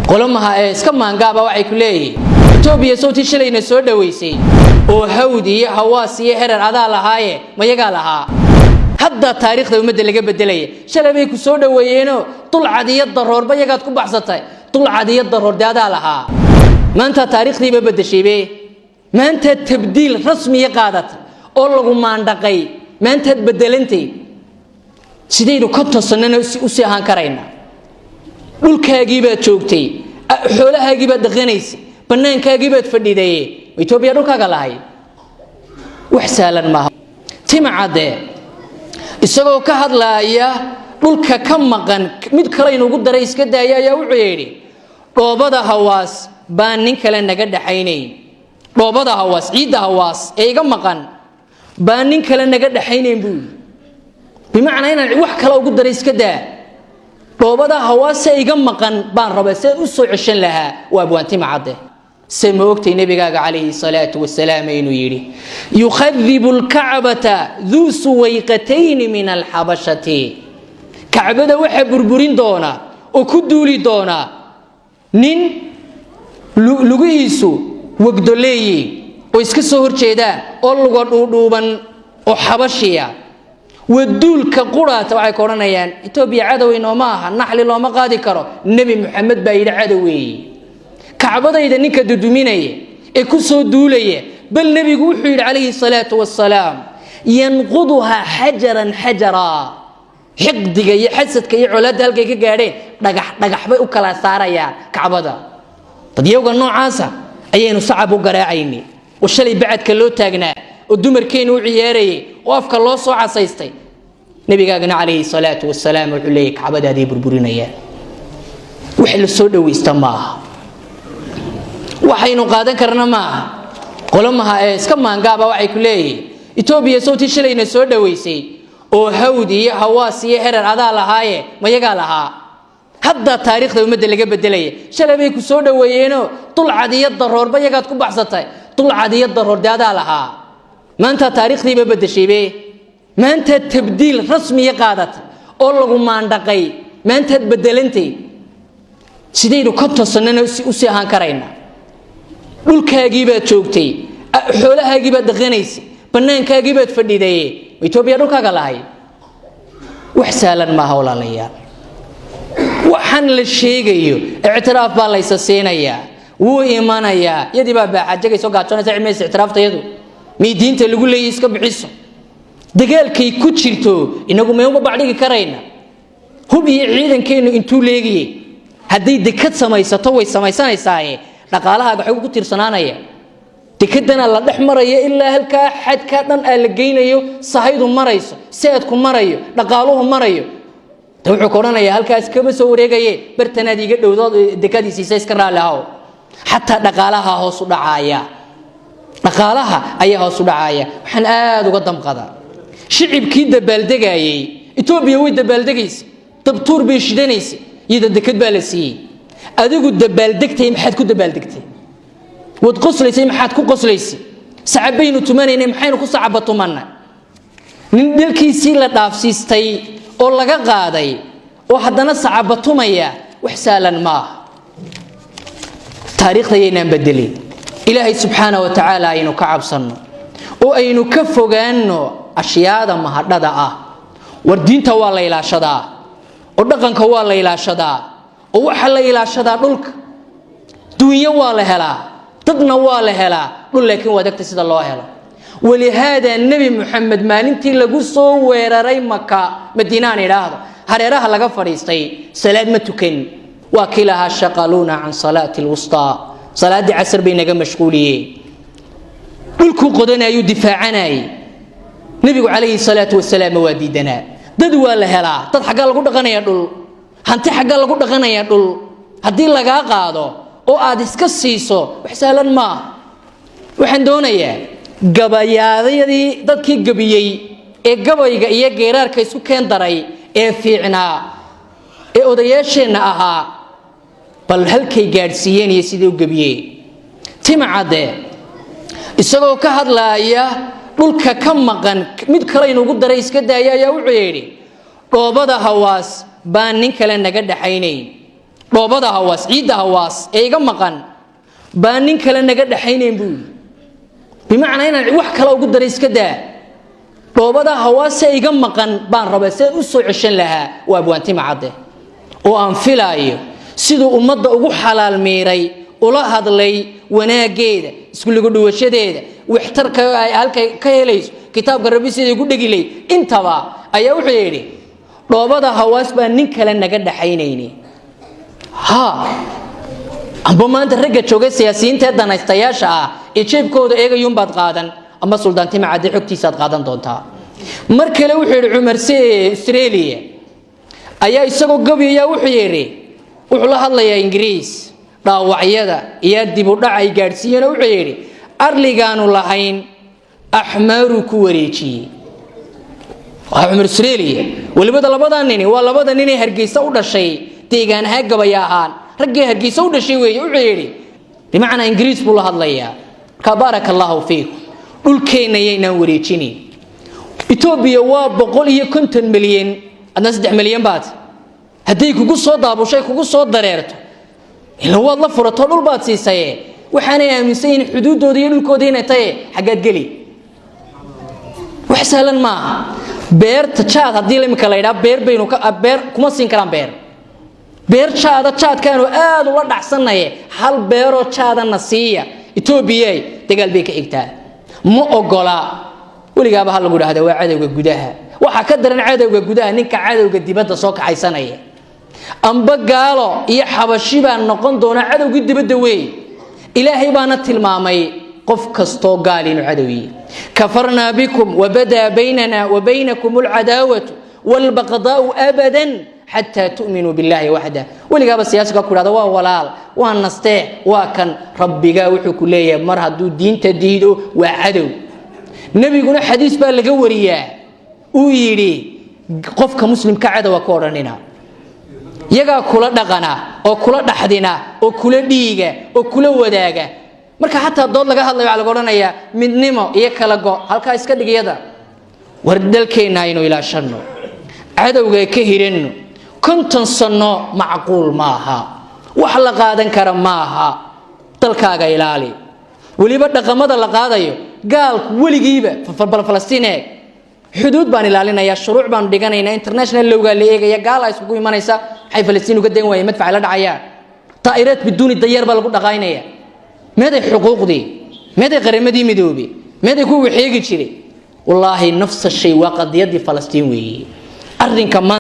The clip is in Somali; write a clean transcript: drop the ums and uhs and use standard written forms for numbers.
قلمها إسكمان قابا وعي كليه توبيا صوتي شلينا سودا ويسي وهودي هواسي هرر عدا لهاي ما يقالها هذا تاريخ ذو مدة اللي قبل دليل شلبيك سودا وينو طلع عادية ضرور بيجات كوب حصتها طلع عادية ضرور ده عدا لها ما أنت تاريخ ذي ببدأ شيء به ما أنت تبديل رسمي قادت أولو ما عندقي ما أنت تبدل أنتي سيدي كنت صننا أسيها كرينا dhulkaagiibaad joogtay xoolahaagiibaad dhaqanaysay bannaankaagiibaad fadhiday Itoobiya dhulkaaga lahay wax saalan maaha timacade isagoo ka hadlaaya dhulka ka maqan mid kale inuu ugu daray iska daaya ayaa wuxuu yiri dhoobada hawaas baan nin kale naga dhaxaynay dhoobada hawaas ciida hawaas ee iga maqan baan nin kale naga dhaxaynay buu bimacnaa inaan wax kale ugu daray iska daa dhoobada hawaasa iga maqan baan rabaa si u soo cishan lahaa waa buanti macade سموكتي نبيك عليه الصلاة والسلام ينويري يخذب الكعبة ذو سويقتين من الحبشة كعبة وحب بربرين دونا وكدولي دونا نين لغيسو وقدولي ويسكسو هرشيدا أولغو دوبان وحبشية والدول كقرات وعي كورانيان إتوبيا عدوي نوماها نحل لو ما قادي كرو النبي محمد بايد عدوي كعبة إذا نك دودمينية إكسو دولية بل النبي يقول عليه الصلاة والسلام ينقضها حجرا حجرا حقد جي حسد كي علاد هالك كي جارين نجح بقى وكلا ساريا كعبة تديوج النوع عاسى أيه صعب وجراعيني والشلي بعد كله تاجنا والدمر كينو عياري وافك الله صو عسيستي نبي قاقنا عليه الصلاة والسلام وعليك عبد هذه بربرينية وحل السود ويستماه وحين قادن كرنا ما قلمها إسكمان قابا وعي كليه إتوبيا صوتي شلينا السود ويسي وهودي هواسي هرر عدا لهاي ما يقالها هذا تاريخ ذو مدة اللي قبل دليل شلبيك السود وينو طلع عادية ضرور بيجات كوب حصتها طلع عادية ضرور ده عدا لها ما أنت تاريخ ذي ببدأ شيء به ما أنت تبديل رسمي قادت أولو ما عندقي ما أنت تبدل أنتي سيدي كنت صننا أسيها كرينا dhulkaagiibaad joogtay xoolahaagiibaad dhaqanaysay bannaankaagiibaad fadhiday Itoobiya dhulkaaga lahay wax saalan ma hawlaalayaal waxaan la sheegayo ictiraaf baa la isasiinayaa wuu iimanayaa yadii baa baaxajagayso gaajoonaysa cilmiga ictiraafteedu miidiinta lagu leeyahay iska bixiso dagaalkay ku jirto inagu meeyuma bacdigi karayna hub iyo ciidankeenu intuu leegiyay haddii dekad samaysato way samaysanaysaa dhaqaalaha waxay ku tiirsanaanaya tikadana la dhaxmarayo ilaa halka xadka dhan la geynayo sahaydu marayso seedku marayo dhaqaaluhu marayo wuxuu koranaya halkaas kaba soo wareegaye bartanaad iga dhowdood dekadiisa iska raalahaw hatta dhaqaalaha hoos u dhacaya dhaqaalaha ayaa hoos u dhacaya waxaan aad uga damqada shicibkii dabaaldegayay Itoobiya way dabaaldegaysa dabtuur bay shidanaysa iyada dekad baa la siiyay adigu dabaaldegtay maxaad ku dabaaldegtay wad qoslaysay maxaad ku qoslaysay sacabaynu tumanayna maxaynu ku sacabatumana nin dalkiisii la dhaafsiistay oo laga qaaday oo haddana sacabatumaya wax saalan ma taariikhdayna badalay ilaahay subhanahu wa ta'ala aynu ka cabsano oo aynu ka fogaano ashyaada mahadhada ah war diinta waa la ilaashadaa oo dhaqanka waa la ilaashadaa oo waxa la ilaashadaa dhulka dunya waa la helaa dadna waa la helaa dhul laakiin wadagta sida loo helo ولهذا النبي محمد maalintii lagu soo weeraray Makka Madiinaan ilaahdo hareeraha laga fariistay salaad ma tukan waa kilaha shaqaluna an salati alwusta salaadi asr baynaga mashquuliyay dhulku qodanayo difaacanay nabigu kaleey salaatu wasalaam waa diidana dad waa la helaa dad xaga lagu dhaqanaya dhul hanti xaga lagu dhaqanaya dhul hadii laga qaado oo aad iska siiso wax saalan ma waxaan doonayaa gabayaadayadii dadkii gabiyay ee gabayga iyo geeraarka isku keen daray ee fiicnaa ee odayaasheena ahaa bal halkay gaarsiiyeen iyo sidii u gabiyay timacade isagoo ka hadlaaya dhulka ka maqan mid kale inuu ugu daray iska daaya ayaa wuxuu yiri dhoobada hawaas baan nin kale naga dhaxaynay dhoobada hawaas ciidda hawaas ee iga maqan baan nin kale naga dhaxaynayn buu bimacnaa inaan wax kale ugu daray iska daa dhoobada hawaas ee iga maqan baan rabaa si u soo ceshan lahaa waa abwaanti macade oo aan filaayo sidoo ummadda ugu xalaal meeray ula hadlay wanaageeda isku lagu dhuwashadeeda waxtarka ay halkay ka helayso kitaabka rabbi sidii ugu dhigilay intaba ayaa wuxuu yiri dhoobada hawaas baan nin kale naga dhaxaynayni ha amba maanta ragga jooga siyaasiyiinta danaystayaasha ah ee jeebkooda eegayuun baad qaadan ama suldaanti macade xogtiisa qaadan doontaa mar kale wuxuu yiri Cumar Australia ayaa isagoo gabiya wuxuu yiri wuxuu la hadlayaa Ingiriis dhaawacyada iyo dib u dhac ay gaarsiiyeen wuxuu yiri arligaanu lahayn ahmaru ku wareejiyay Cumar Australia waliba labadan nin waa labada nin ee Hargeysa u dhashay deegaan gabaya ahaan ragga Hargeysa u dhashay weeye wuxuu yiri bimacnaa Ingiriis buu la hadlayaa ka barakallahu fiikum dhulkeena yeena wareejinin Ethiopia waa 150 milyan adna 3 milyan baad haddii kugu soo daabushay kugu soo dareerto ila waad la furato dhul baad siisay waxaana aaminsan in xuduudooda iyo dhulkooda inay tahay xagaad gali wax sahlan ma beerta jaad haddii la imika la yiraahdo beer baynu ka beer kuma siin karaan beer jaadkaanu aad ula dhacsanaye hal beero jaadana siiya Ethiopia dagaal bay ka xigtaa ma ogola waligaaba hal lagu dhaahdo waa cadawga gudaha waxa ka daran cadawga gudaha ninka cadawga dibadda soo kaxaysanaya amba gaalo iyo xabashi baan noqon doona cadawga dibadda weey ilaahay baana tilmaamay qof kasto gaal inuu cadawi kafarna bikum wa bada baynana wa baynakum al'adawatu wal baqda'u abadan hatta tu'minu billahi wahda waligaaba siyaasiga ku dhaado waa walaal waa nastee waa kan rabbiga wuxuu ku leeyahay mar haduu diinta diido waa cadow nabiguna xadiis baa laga wariyaa uu yiri qofka muslimka cadawa ka oranina yaga kula dhaqana oo kula dhaxdina oo kula dhiiga oo kula wadaaga marka hatta dood laga hadlayo laga oranaya midnimo iyo kala go halka iska dhigiyada war dalkeena inuu ilaashano cadawga ka hirino konton sano macquul maaha wax la qaadan kara maaha dalkaaga ilaali waliba dhaqamada la qaadayo gaalku waligiiba Falastiin xuduud baan ilaalinaya shuruuc baan dhiganayna international lawga la eegaya gaal ay isugu imanaysa ay Falastiin uga deen way madfac la dhacaya taayirad biduuni dayar baa lagu dhaqaynaya meeday xuquuqdii meeday qaramadii midoobi meeday ku waxeegi jiray wallahi nafs shay waa qadiyadii Falastiin weeye arrinka